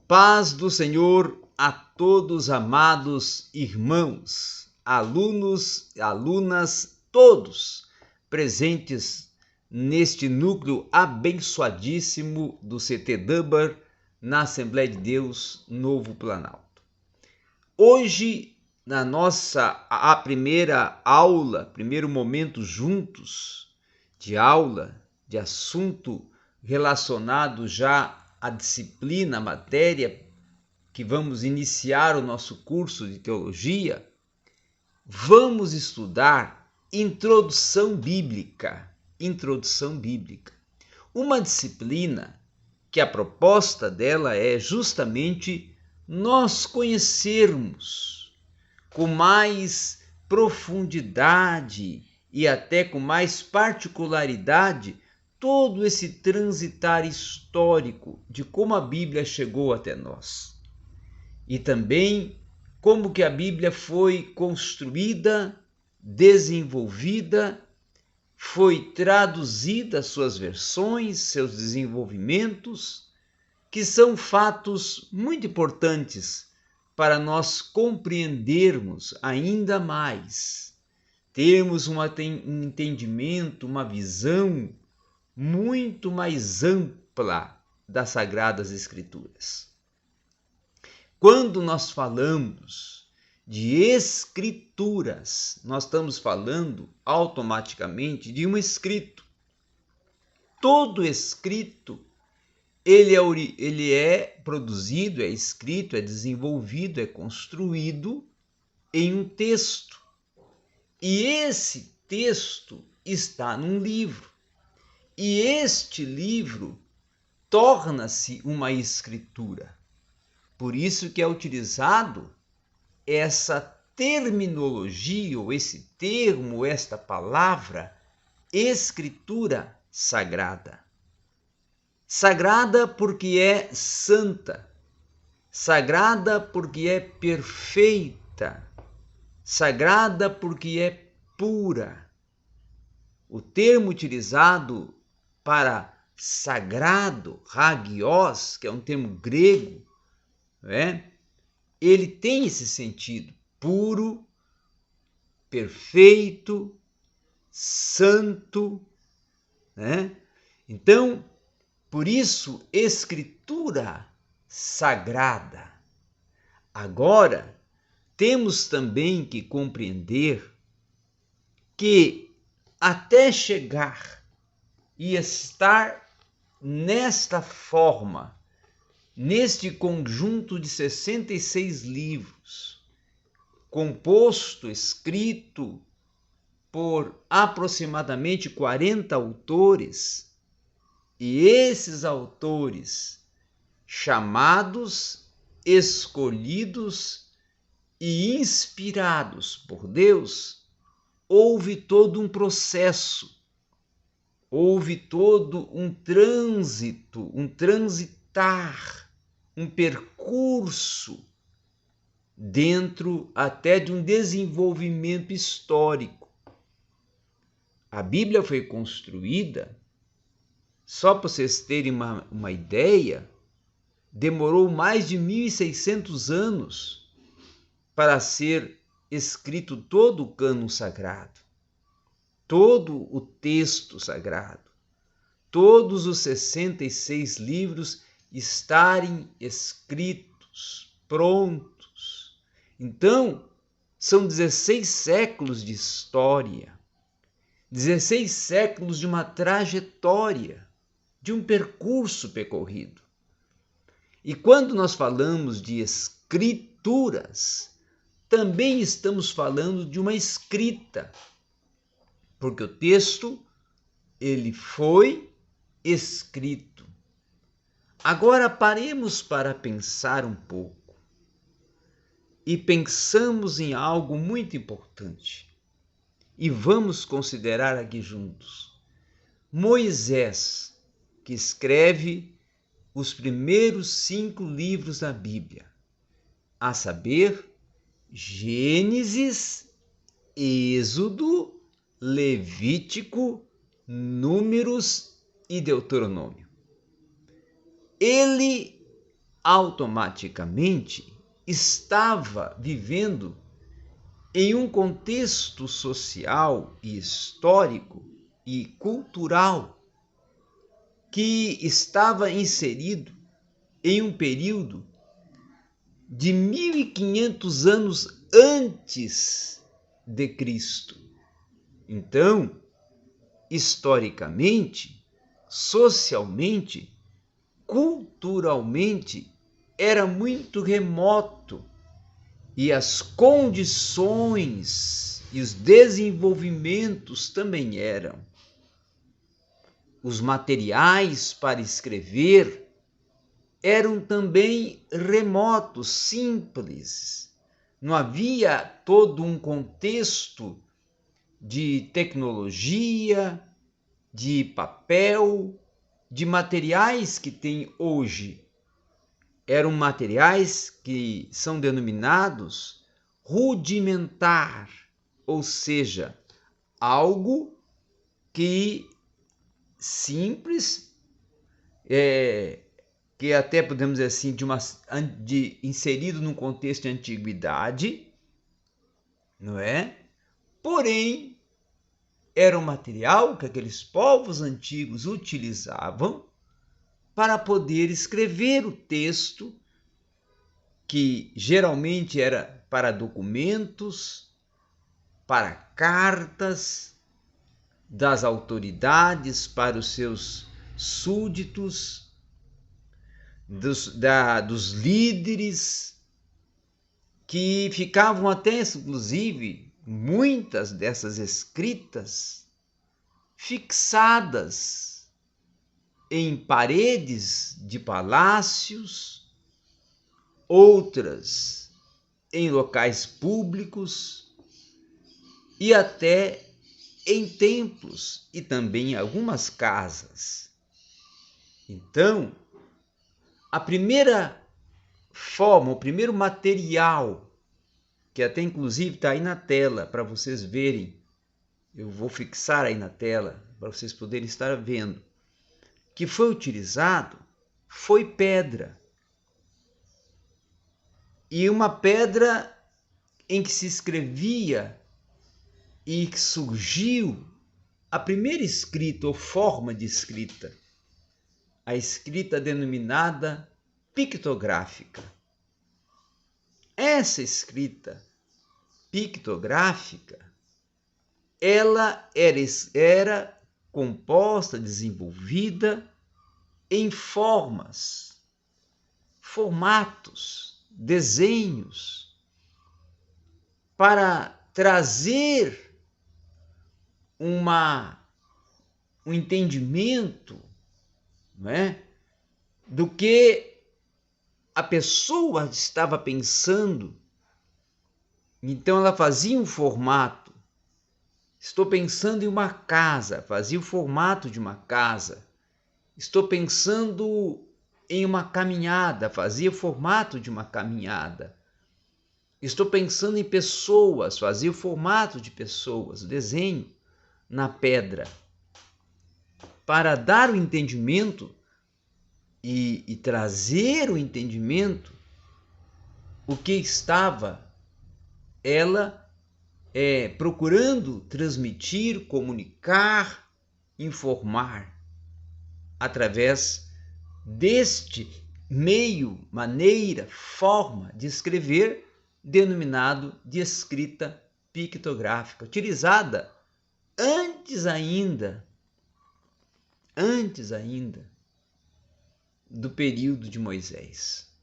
Paz do Senhor a todos, amados irmãos, alunos, alunas, todos presentes neste núcleo abençoadíssimo do CT Duber, na Assembleia de Deus Novo Planalto. Hoje, na a primeira aula, primeiro momento juntos de aula, de assunto relacionado já à disciplina, à matéria que vamos iniciar o nosso curso de teologia, vamos estudar introdução bíblica. Introdução bíblica. Uma disciplina que a proposta dela é justamente nós conhecermos com mais profundidade e até com mais particularidade todo esse transitar histórico de como a Bíblia chegou até nós. E também como que a Bíblia foi construída, desenvolvida, foi traduzida suas versões, seus desenvolvimentos, que são fatos muito importantes para nós compreendermos ainda mais, termos um entendimento, uma visão muito mais ampla das Sagradas Escrituras. Quando nós falamos de escrituras, nós estamos falando automaticamente de um escrito. Todo escrito, ele é produzido, é escrito, é desenvolvido, é construído em um texto. E esse texto está num livro. E este livro torna-se uma escritura. Por isso que é utilizado essa terminologia, ou esse termo, esta palavra, escritura sagrada. Sagrada porque é santa, sagrada porque é perfeita, sagrada porque é pura. O termo utilizado para sagrado, hagios, que é um termo grego, ele tem esse sentido, puro, perfeito, santo. Então, por isso, escritura sagrada. Agora, temos também que compreender que até chegar e estar nesta forma, neste conjunto de 66 livros, composto, escrito por aproximadamente 40 autores, e esses autores chamados, escolhidos e inspirados por Deus, houve todo um processo, houve todo um trânsito, um transitar, um percurso dentro até de um desenvolvimento histórico. A Bíblia foi construída, só para vocês terem uma ideia, demorou mais de 1.600 anos para ser escrito todo o cânon sagrado, todo o texto sagrado, todos os 66 livros estarem escritos, prontos. Então, são 16 séculos de história, 16 séculos de uma trajetória, de um percurso percorrido. E quando nós falamos de escrituras, também estamos falando de uma escrita, porque o texto, ele foi escrito. Agora paremos para pensar um pouco e pensamos em algo muito importante e vamos considerar aqui juntos. Moisés, que escreve os primeiros 5 livros da Bíblia, a saber, Gênesis, Êxodo, Levítico, Números e Deuteronômio. Ele, automaticamente estava vivendo em um contexto social e histórico e cultural que estava inserido em um período de 1500 anos antes de Cristo. Então, historicamente, socialmente, culturalmente, era muito remoto e as condições e os desenvolvimentos também eram. Os materiais para escrever eram também remotos, simples. Não havia todo um contexto de tecnologia, de papel, de materiais que tem hoje. Eram materiais que são denominados rudimentar, ou seja, algo que simples, que até podemos dizer assim, inserido num contexto de antiguidade, não é? Porém, era um material que aqueles povos antigos utilizavam para poder escrever o texto, que geralmente era para documentos, para cartas das autoridades para os seus súditos, dos líderes, que ficavam até, inclusive, muitas dessas escritas fixadas em paredes de palácios, outras em locais públicos e até em templos e também em algumas casas. Então, a primeira forma, o primeiro material, que até inclusive está aí na tela para vocês verem, eu vou fixar aí na tela para vocês poderem estar vendo, que foi utilizado foi pedra. E uma pedra em que se escrevia e que surgiu a primeira escrita ou forma de escrita, a escrita denominada pictográfica. Essa escrita pictográfica, ela era composta, desenvolvida em formas, formatos, desenhos, para trazer um entendimento, não é, do que a pessoa estava pensando. Então ela fazia um formato. Estou pensando em uma casa, fazia o formato de uma casa. Estou pensando em uma caminhada, fazia o formato de uma caminhada. Estou pensando em pessoas, fazia o formato de pessoas, o desenho na pedra, para dar o entendimento e trazer o entendimento o que estava ela procurando transmitir, comunicar, informar através deste meio, maneira, forma de escrever denominado de escrita pictográfica, utilizada antes ainda do período de Moisés.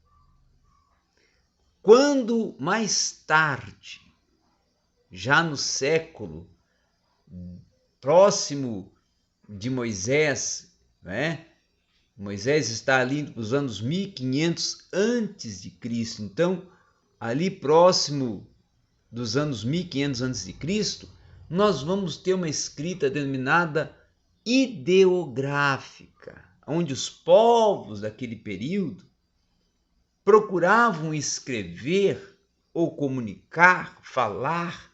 Quando mais tarde, já no século próximo de Moisés, né? Moisés está ali nos anos 1500 antes de Cristo. Então, ali próximo dos anos 1500 antes de Cristo, nós vamos ter uma escrita denominada ideográfica, onde os povos daquele período procuravam escrever ou comunicar, falar,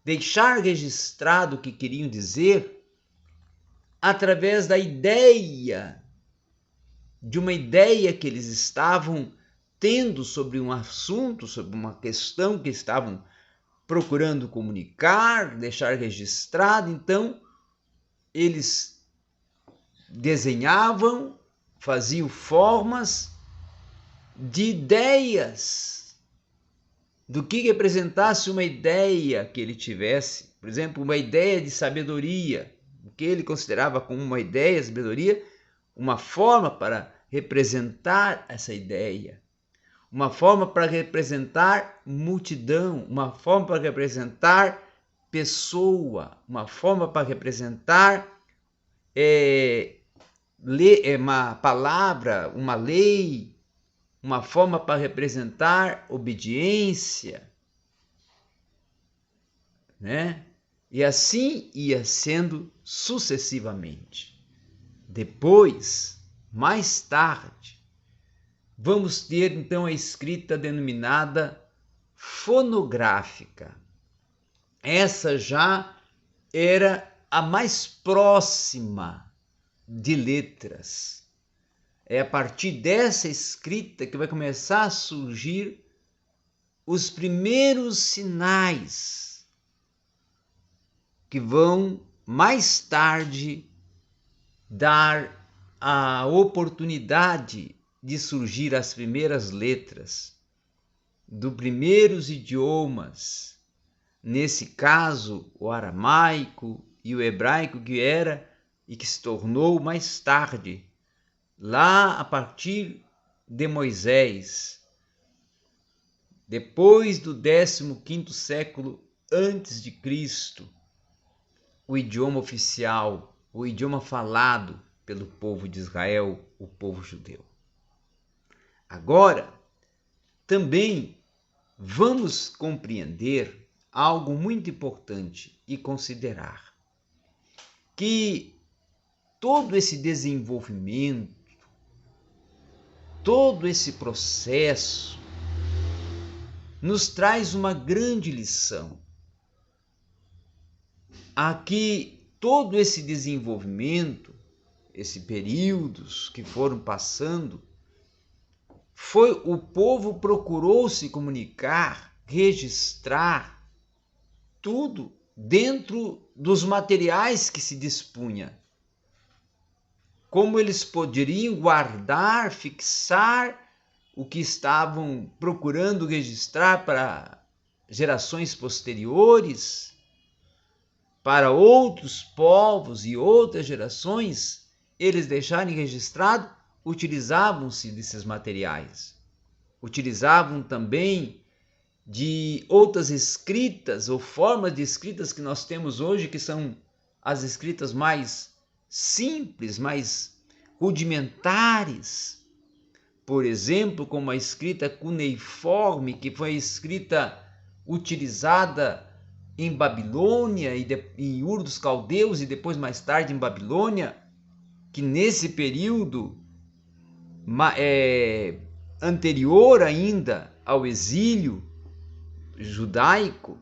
deixar registrado o que queriam dizer através da ideia, de uma ideia que eles estavam tendo sobre um assunto, sobre uma questão que estavam procurando comunicar, deixar registrado. Então, eles desenhavam, faziam formas de ideias, do que representasse uma ideia que ele tivesse. Por exemplo, uma ideia de sabedoria, o que ele considerava como uma ideia de sabedoria, uma forma para representar essa ideia, uma forma para representar multidão, uma forma para representar pessoa, uma forma para representar uma palavra, uma lei, uma forma para representar obediência, né? E assim ia sendo sucessivamente. Depois, mais tarde, vamos ter então a escrita denominada fonográfica. Essa já era a mais próxima de letras. É a partir dessa escrita que vai começar a surgir os primeiros sinais que vão mais tarde dar a oportunidade de surgir as primeiras letras dos primeiros idiomas, nesse caso o aramaico e o hebraico, que era e que se tornou mais tarde, lá a partir de Moisés, depois do 15º século antes de Cristo, o idioma oficial, o idioma falado pelo povo de Israel, o povo judeu. Agora, também vamos compreender algo muito importante e considerar que todo esse desenvolvimento, todo esse processo nos traz uma grande lição. Aqui, todo esse desenvolvimento, esses períodos que foram passando, o povo procurou se comunicar, registrar tudo dentro dos materiais que se dispunha. Como eles poderiam guardar, fixar o que estavam procurando registrar para gerações posteriores, para outros povos e outras gerações, eles deixarem registrado, utilizavam-se desses materiais. Utilizavam também de outras escritas ou formas de escritas que nós temos hoje, que são as escritas mais simples, mais rudimentares. Por exemplo, como a escrita cuneiforme, que foi utilizada em Babilônia e em Ur dos Caldeus e depois mais tarde em Babilônia, que nesse período anterior ainda ao exílio judaico,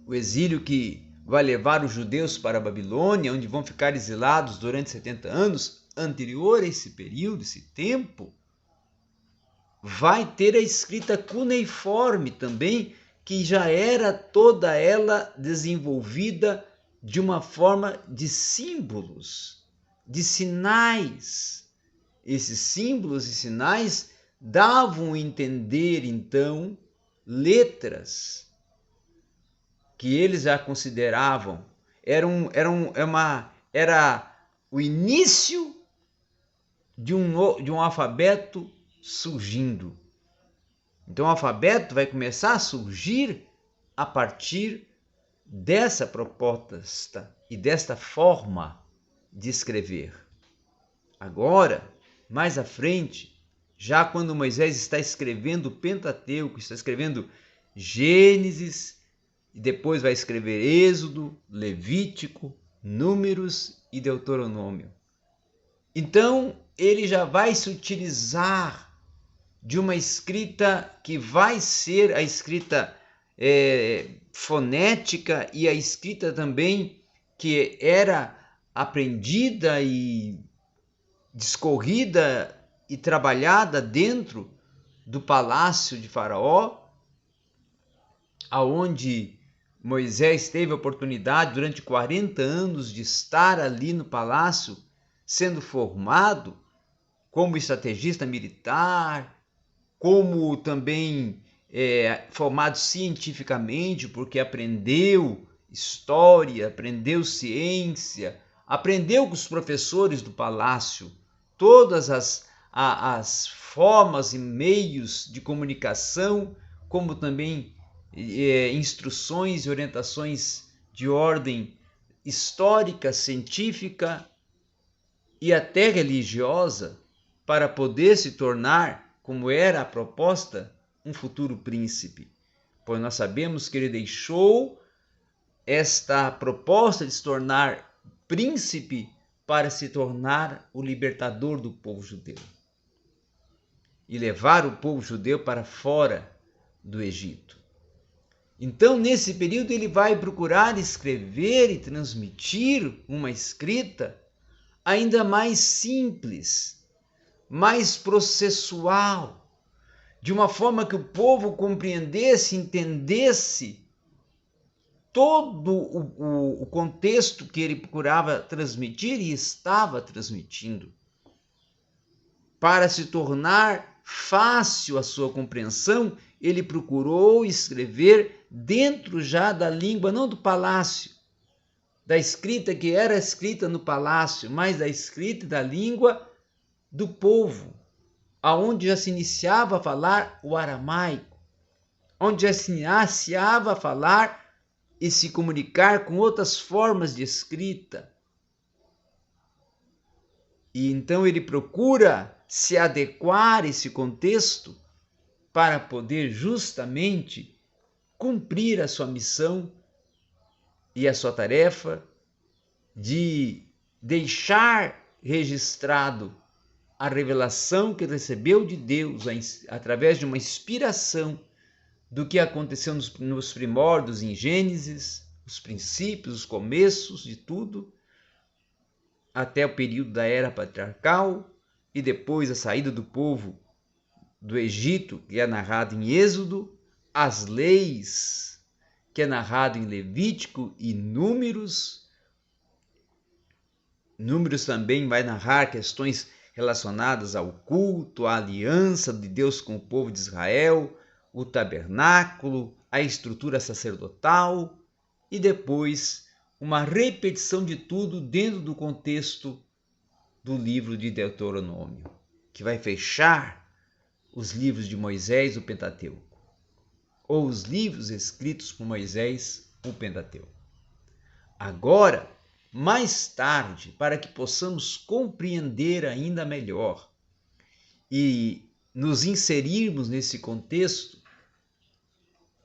o exílio que vai levar os judeus para a Babilônia, onde vão ficar exilados durante 70 anos, anterior a esse período, esse tempo, vai ter a escrita cuneiforme também, que já era toda ela desenvolvida de uma forma de símbolos, de sinais. Esses símbolos e sinais davam a entender, então, letras que eles já consideravam era o início de um alfabeto surgindo. Então o alfabeto vai começar a surgir a partir dessa proposta e desta forma de escrever. Agora, mais à frente, já quando Moisés está escrevendo o Pentateuco, está escrevendo Gênesis, e depois vai escrever Êxodo, Levítico, Números e Deuteronômio. Então, ele já vai se utilizar de uma escrita que vai ser a escrita fonética e a escrita também que era aprendida e discorrida e trabalhada dentro do palácio de Faraó, aonde Moisés teve a oportunidade durante 40 anos de estar ali no palácio, sendo formado como estrategista militar, como também formado cientificamente, porque aprendeu história, aprendeu ciência, aprendeu com os professores do palácio todas as formas e meios de comunicação, como também instruções e orientações de ordem histórica, científica e até religiosa, para poder se tornar, como era a proposta, um futuro príncipe. Pois nós sabemos que ele deixou esta proposta de se tornar príncipe para se tornar o libertador do povo judeu e levar o povo judeu para fora do Egito. Então, nesse período, ele vai procurar escrever e transmitir uma escrita ainda mais simples, mais processual, de uma forma que o povo compreendesse, entendesse todo o contexto que ele procurava transmitir e estava transmitindo, para se tornar fácil a sua compreensão. Ele procurou escrever dentro já da língua, não do palácio, da escrita que era escrita no palácio, mas da escrita e da língua do povo, aonde já se iniciava a falar o aramaico, onde já se iniciava a falar e se comunicar com outras formas de escrita. E então ele procura se adequar a esse contexto para poder justamente cumprir a sua missão e a sua tarefa de deixar registrado a revelação que recebeu de Deus através de uma inspiração do que aconteceu nos primórdios em Gênesis, os princípios, os começos de tudo, até o período da era patriarcal e depois a saída do povo do Egito, que é narrado em Êxodo, as leis, que é narrado em Levítico e Números. Números também vai narrar questões relacionadas ao culto, à aliança de Deus com o povo de Israel, o tabernáculo, a estrutura sacerdotal e depois uma repetição de tudo dentro do contexto do livro de Deuteronômio, que vai fechar os livros de Moisés, o Pentateuco, ou os livros escritos por Moisés, o Pentateuco. Agora, mais tarde, para que possamos compreender ainda melhor e nos inserirmos nesse contexto,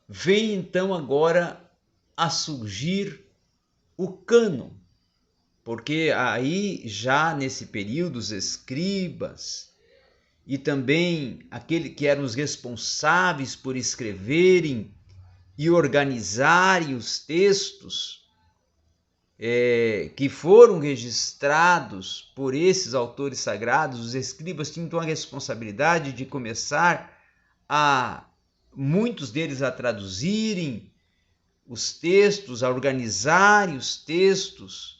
vem então agora a surgir o cânon, porque aí já nesse período os escribas e também aqueles que eram os responsáveis por escreverem e organizarem os textos que foram registrados por esses autores sagrados, os escribas tinham então a responsabilidade de começar muitos deles a traduzirem os textos, a organizarem os textos,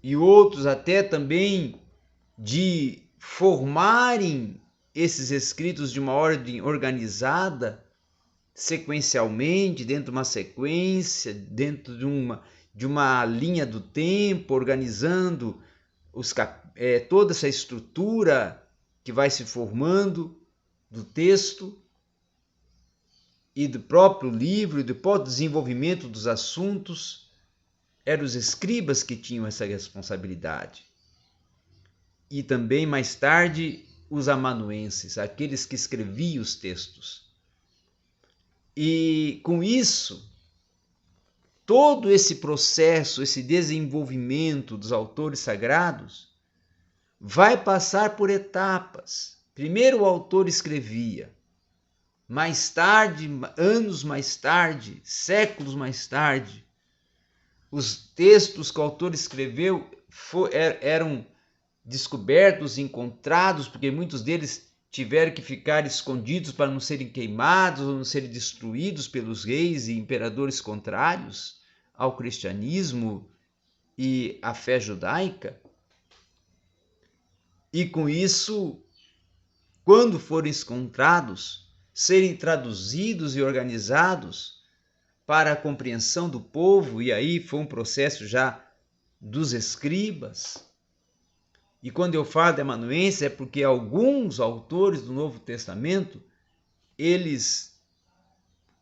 e outros até também de formarem esses escritos de uma ordem organizada, sequencialmente, dentro de uma sequência, dentro de uma linha do tempo, organizando toda essa estrutura que vai se formando do texto e do próprio livro e do próprio desenvolvimento dos assuntos. Eram os escribas que tinham essa responsabilidade. E também, mais tarde, os amanuenses, aqueles que escreviam os textos. E com isso, todo esse processo, esse desenvolvimento dos autores sagrados vai passar por etapas. Primeiro o autor escrevia, mais tarde, anos mais tarde, séculos mais tarde, os textos que o autor escreveu eram descobertos, encontrados, porque muitos deles tiveram que ficar escondidos para não serem queimados ou não serem destruídos pelos reis e imperadores contrários ao cristianismo e à fé judaica. E com isso, quando forem encontrados, serem traduzidos e organizados para a compreensão do povo, e aí foi um processo já dos escribas. E quando eu falo de amanuense é porque alguns autores do Novo Testamento, eles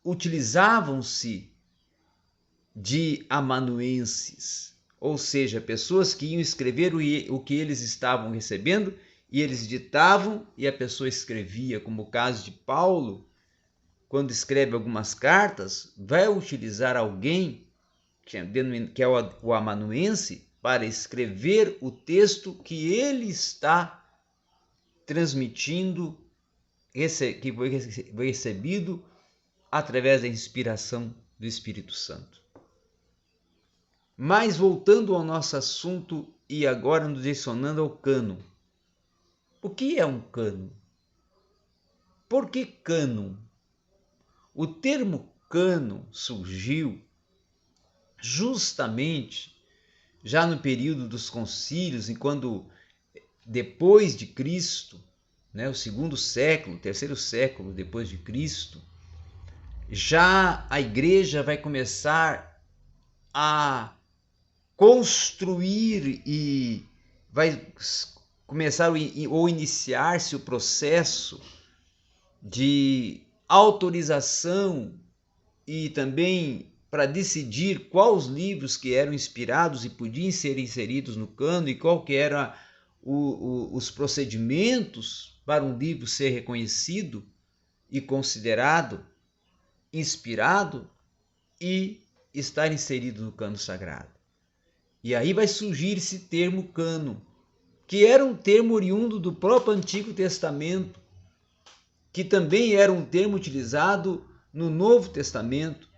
utilizavam-se de amanuenses, ou seja, pessoas que iam escrever o que eles estavam recebendo e eles ditavam e a pessoa escrevia, como o caso de Paulo, quando escreve algumas cartas, vai utilizar alguém que é o amanuense para escrever o texto que ele está transmitindo, que foi recebido através da inspiração do Espírito Santo. Mas voltando ao nosso assunto e agora nos direcionando ao cânon. O que é um cânon? Por que cânon? O termo cânon surgiu justamente já no período dos concílios, e quando depois de Cristo, o segundo século, terceiro século depois de Cristo, já a igreja vai começar a construir e vai começar ou iniciar-se o processo de autorização e também para decidir quais livros que eram inspirados e podiam ser inseridos no cânon e qual que eram os procedimentos para um livro ser reconhecido e considerado inspirado e estar inserido no cânon sagrado. E aí vai surgir esse termo cânon, que era um termo oriundo do próprio Antigo Testamento, que também era um termo utilizado no Novo Testamento.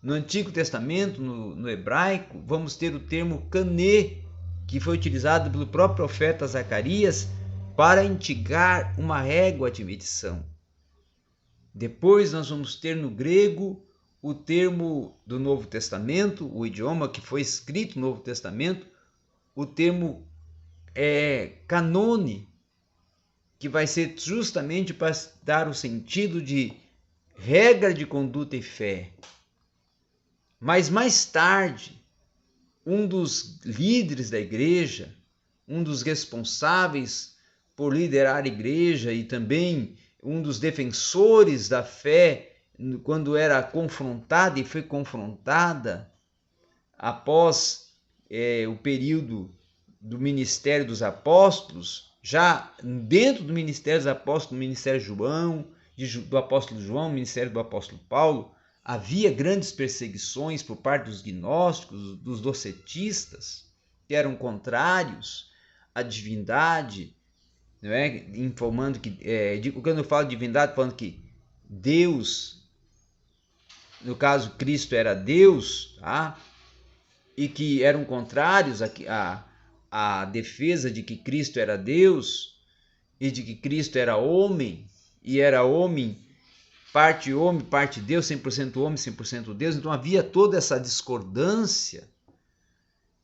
No Antigo Testamento, no hebraico, vamos ter o termo canê, que foi utilizado pelo próprio profeta Zacarias para indicar uma régua de medição. Depois nós vamos ter no grego o termo do Novo Testamento, o idioma que foi escrito no Novo Testamento, o termo canone, que vai ser justamente para dar o sentido de regra de conduta e fé. Mas mais tarde, um dos líderes da igreja, um dos responsáveis por liderar a igreja e também um dos defensores da fé, quando era confrontada e foi confrontada após o período do ministério dos apóstolos, já dentro do ministério dos apóstolos, do ministério João, do apóstolo João, ministério do apóstolo Paulo, havia grandes perseguições por parte dos gnósticos, dos docetistas, que eram contrários à divindade, não é? Informando que, quando eu falo divindade, falando que Deus, no caso Cristo era Deus, tá? E que eram contrários à defesa de que Cristo era Deus e de que Cristo era homem, e era homem, parte Deus, 100% homem, 100% Deus. Então havia toda essa discordância,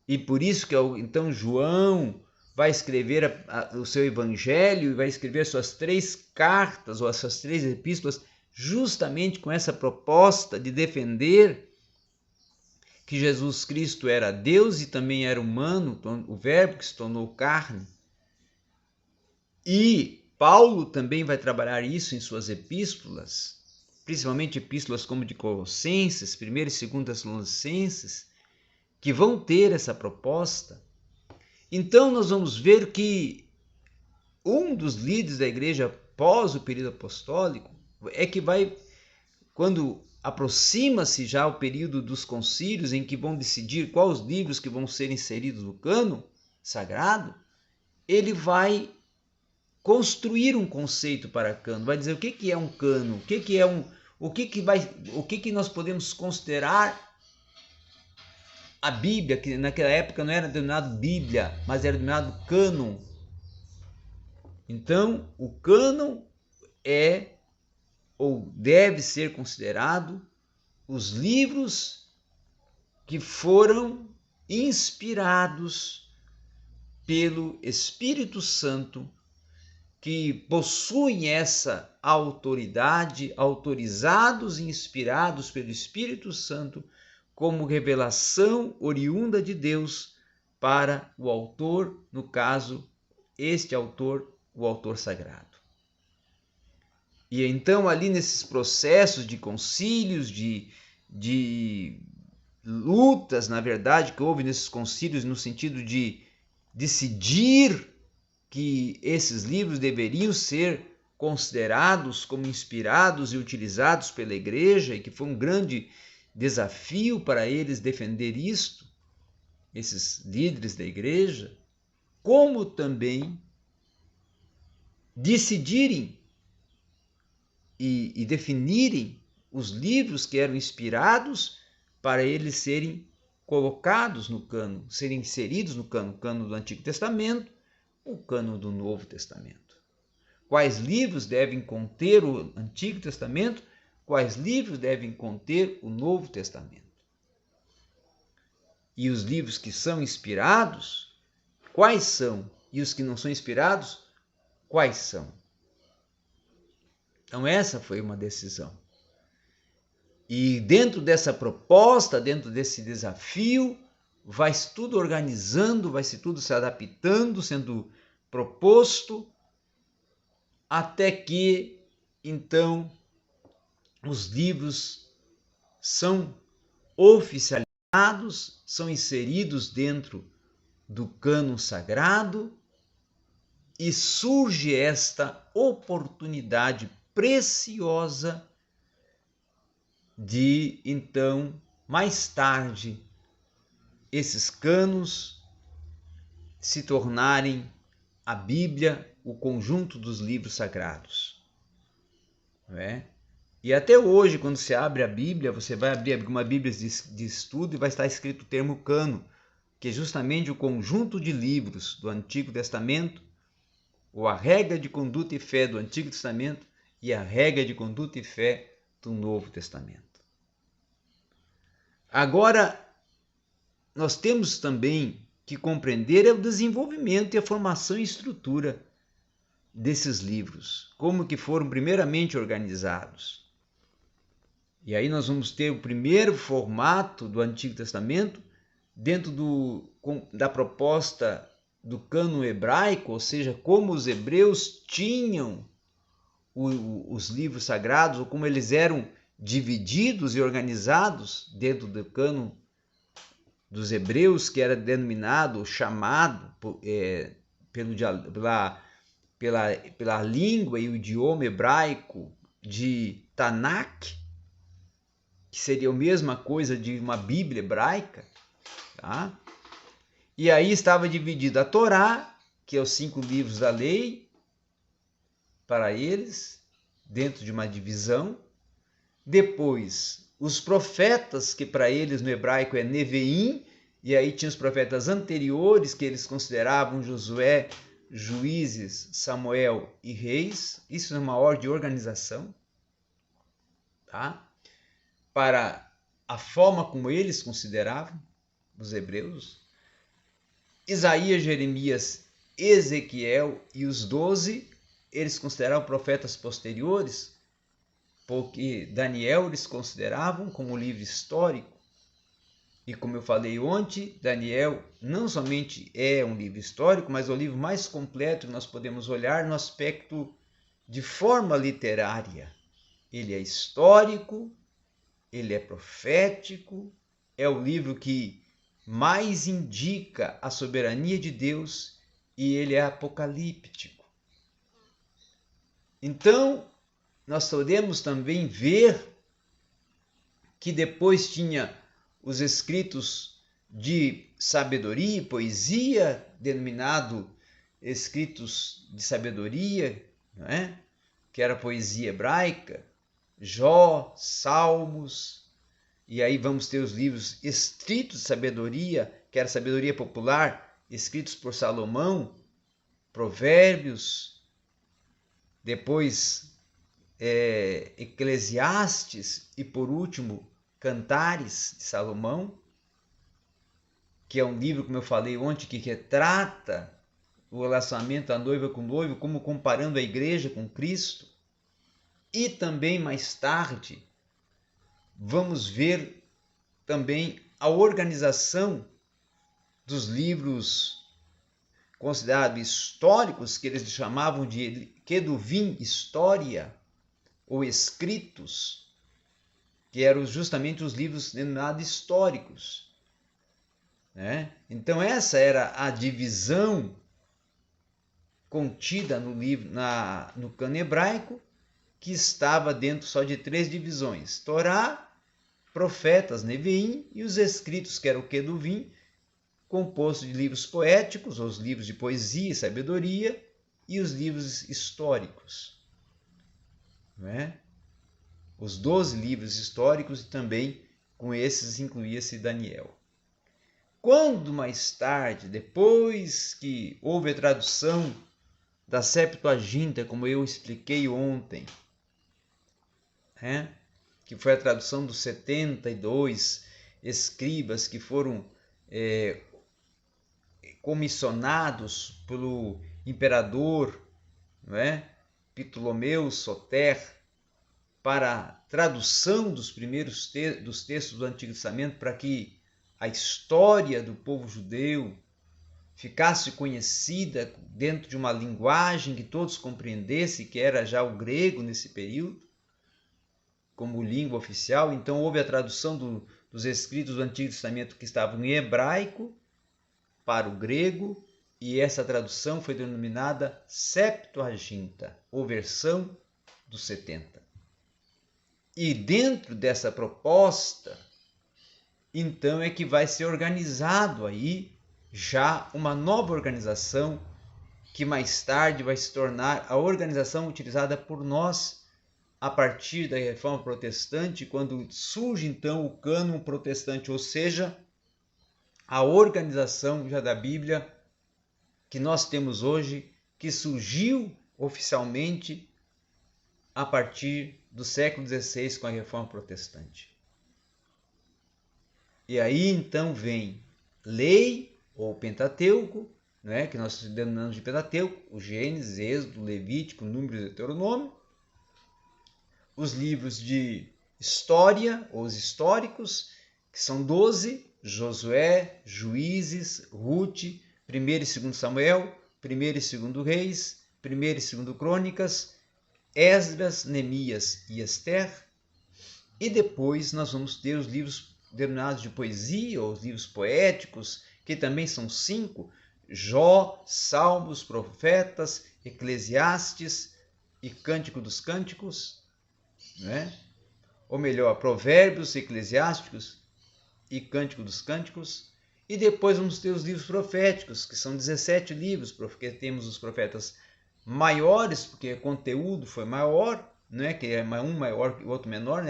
e por isso que então João vai escrever o seu evangelho e vai escrever suas 3 cartas ou as suas 3 epístolas justamente com essa proposta de defender que Jesus Cristo era Deus e também era humano, o verbo que se tornou carne. E Paulo também vai trabalhar isso em suas epístolas, principalmente epístolas como de Colossenses, 1 e 2 Tessalonicenses, que vão ter essa proposta. Então nós vamos ver que um dos líderes da igreja após o período apostólico é que vai, quando aproxima-se já o período dos concílios, em que vão decidir quais livros que vão ser inseridos no cânon sagrado, ele vai construir um conceito para cânon, vai dizer o que é um cânon, o que nós podemos considerar a Bíblia, que naquela época não era denominado Bíblia, mas era denominado cânon. Então, o cânon é ou deve ser considerado os livros que foram inspirados pelo Espírito Santo, que possuem essa autoridade, autorizados e inspirados pelo Espírito Santo, como revelação oriunda de Deus para o autor, no caso, este autor, o autor sagrado. E então, ali nesses processos de concílios, de lutas, na verdade, que houve nesses concílios, no sentido de decidir que esses livros deveriam ser considerados como inspirados e utilizados pela igreja, e que foi um grande desafio para eles defender isto, esses líderes da igreja, como também decidirem e definirem os livros que eram inspirados para eles serem colocados no cânon, serem inseridos no cânon do Antigo Testamento, o cânon do Novo Testamento. Quais livros devem conter o Antigo Testamento, quais livros devem conter o Novo Testamento. E os livros que são inspirados, quais são? E os que não são inspirados, quais são? Então essa foi uma decisão. E dentro dessa proposta, dentro desse desafio, vai-se tudo organizando, vai-se tudo se adaptando, sendo proposto, até que, então, os livros são oficializados, são inseridos dentro do cânon sagrado e surge esta oportunidade preciosa de, então, mais tarde, esses cânones se tornarem a Bíblia, o conjunto dos livros sagrados. Não é? E até hoje, quando você abre a Bíblia, você vai abrir uma Bíblia de estudo e vai estar escrito o termo cânon, que é justamente o conjunto de livros do Antigo Testamento, ou a regra de conduta e fé do Antigo Testamento e a regra de conduta e fé do Novo Testamento. Agora, nós temos também que compreender o desenvolvimento e a formação e estrutura desses livros, como que foram primeiramente organizados. E aí nós vamos ter o primeiro formato do Antigo Testamento dentro da proposta do cânon hebraico, ou seja, como os hebreus tinham os livros sagrados, ou como eles eram divididos e organizados dentro do cânon dos hebreus, que era denominado, chamado pela língua e o idioma hebraico de Tanakh, que seria a mesma coisa de uma Bíblia hebraica, tá? E aí estava dividida a Torá, que é os 5 livros da lei, para eles, dentro de uma divisão. Depois, os profetas, que para eles no hebraico é Neveim, e aí tinha os profetas anteriores, que eles consideravam Josué, Juízes, Samuel e Reis. Isso é uma ordem de organização, tá? Para a forma como eles consideravam, os hebreus. Isaías, Jeremias, Ezequiel e os 12, eles consideravam profetas posteriores, porque Daniel eles consideravam como livro histórico. E como eu falei ontem, Daniel não somente é um livro histórico, mas é o livro mais completo que nós podemos olhar no aspecto de forma literária. Ele é histórico, ele é profético, é o livro que mais indica a soberania de Deus e ele é apocalíptico. Então, nós podemos também ver que depois tinha os escritos de sabedoria e poesia, denominado escritos de sabedoria, não é? Que era poesia hebraica, Jó, Salmos, e aí vamos ter os livros estritos de sabedoria, que era sabedoria popular, escritos por Salomão, Provérbios, depois Eclesiastes e, por último, Cantares de Salomão, que é um livro, como eu falei ontem, que retrata o relacionamento da noiva com o noivo, como comparando a igreja com Cristo. E também, mais tarde, vamos ver também a organização dos livros considerados históricos, que eles chamavam de Keduvim, história, ou escritos, que eram justamente os livros denominados históricos. Então essa era a divisão contida no livro, no cano hebraico, que estava dentro só de 3 divisões: Torá, profetas, Neviim, e os escritos, que era o Keduvim, composto de livros poéticos, ou os livros de poesia e sabedoria, e os livros históricos. Os 12 livros históricos, e também com esses incluía-se Daniel. Quando mais tarde, depois que houve a tradução da Septuaginta, como eu expliquei ontem, que foi a tradução dos 72 escribas que foram comissionados pelo imperador Ptolomeu Soter para a tradução dos primeiros dos textos do Antigo Testamento, para que a história do povo judeu ficasse conhecida dentro de uma linguagem que todos compreendessem, que era já o grego nesse período, como língua oficial. Então houve a tradução dos escritos do Antigo Testamento que estavam em hebraico para o grego, e essa tradução foi denominada Septuaginta, ou versão dos 70. E dentro dessa proposta, então é que vai ser organizado aí já uma nova organização, que mais tarde vai se tornar a organização utilizada por nós a partir da Reforma Protestante, quando surge então o cânon protestante, ou seja, a organização já da Bíblia que nós temos hoje, que surgiu oficialmente a partir do século XVI com a Reforma Protestante. E aí então vem lei, ou Pentateuco, que nós denominamos de Pentateuco, o Gênesis, Êxodo, Levítico, Números e Deuteronômio, os livros de história, ou os históricos, que são 12, Josué, Juízes, Ruth, 1 e 2 Samuel, 1 e 2 Reis, 1 e 2 Crônicas, Esdras, Neemias e Ester. E depois nós vamos ter os livros denominados de poesia, ou os livros poéticos, que também são 5, Jó, Salmos, Profetas, Eclesiastes e Cântico dos Cânticos, ou melhor, Provérbios, Eclesiásticos e Cântico dos Cânticos. E depois vamos ter os livros proféticos, que são 17 livros, porque temos os profetas maiores, porque o conteúdo foi maior, que é um maior e o outro menor,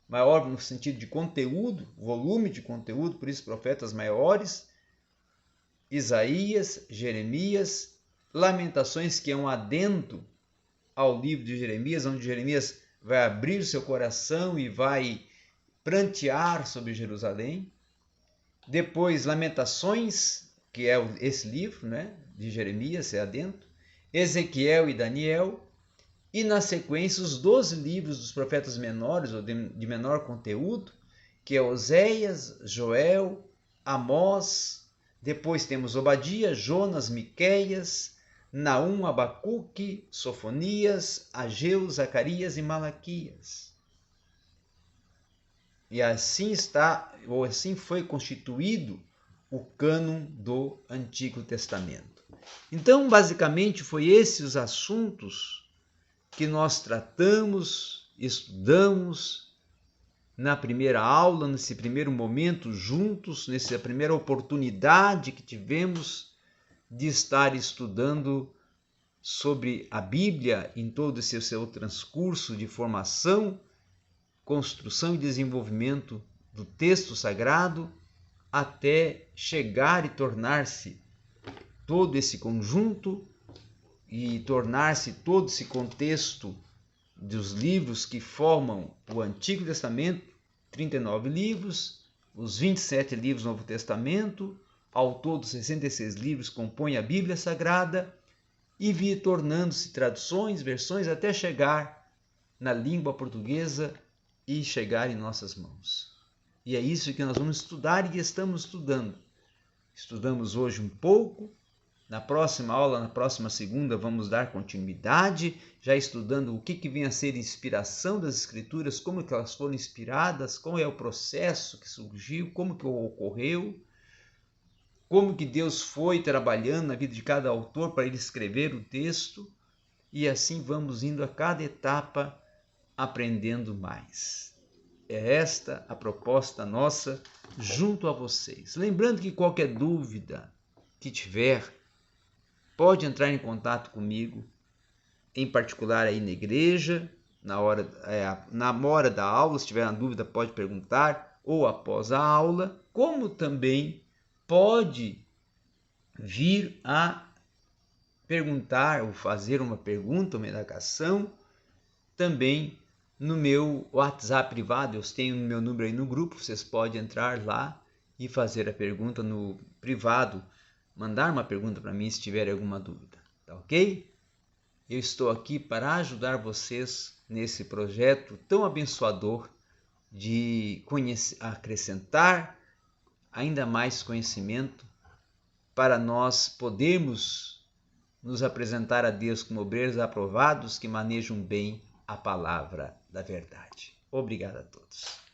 maior no sentido de conteúdo, volume de conteúdo, por isso profetas maiores, Isaías, Jeremias, Lamentações, que é um adendo ao livro de Jeremias, onde Jeremias vai abrir o seu coração e vai prantear sobre Jerusalém. Depois Lamentações, que é esse livro de Jeremias, é adendo, Ezequiel e Daniel, e na sequência os 12 livros dos profetas menores, ou de menor conteúdo, que é Oséias, Joel, Amós. Depois temos Obadias, Jonas, Miqueias, Naum, Abacuque, Sofonias, Ageu, Zacarias e Malaquias. E assim foi constituído o cânon do Antigo Testamento. Então, basicamente, foi esses os assuntos que nós tratamos, estudamos na primeira aula, nesse primeiro momento juntos, nessa primeira oportunidade que tivemos de estar estudando sobre a Bíblia em todo esse seu transcurso de formação, construção e desenvolvimento do texto sagrado, até chegar e tornar-se todo esse conjunto e tornar-se todo esse contexto dos livros que formam o Antigo Testamento, 39 livros, os 27 livros do Novo Testamento, ao todo 66 livros compõem a Bíblia Sagrada, e vi tornando-se traduções, versões, até chegar na língua portuguesa e chegar em nossas mãos. E é isso que nós vamos estudar e estamos estudando. Estudamos hoje um pouco, na próxima aula, na próxima segunda, vamos dar continuidade, já estudando o que vem a ser inspiração das Escrituras, como que elas foram inspiradas, qual é o processo que surgiu, como que ocorreu, como que Deus foi trabalhando na vida de cada autor para ele escrever o texto, e assim vamos indo a cada etapa aprendendo mais. É esta a proposta nossa junto a vocês. Lembrando que qualquer dúvida que tiver, pode entrar em contato comigo, em particular aí na igreja, na hora da aula, se tiver uma dúvida pode perguntar, ou após a aula, como também pode vir a perguntar ou fazer uma pergunta, uma indagação, também no meu WhatsApp privado. Eu tenho o meu número aí no grupo, vocês podem entrar lá e fazer a pergunta no privado, mandar uma pergunta para mim se tiver alguma dúvida, tá ok? Eu estou aqui para ajudar vocês nesse projeto tão abençoador de acrescentar ainda mais conhecimento para nós podermos nos apresentar a Deus como obreiros aprovados que manejam bem a palavra da verdade. Obrigado a todos.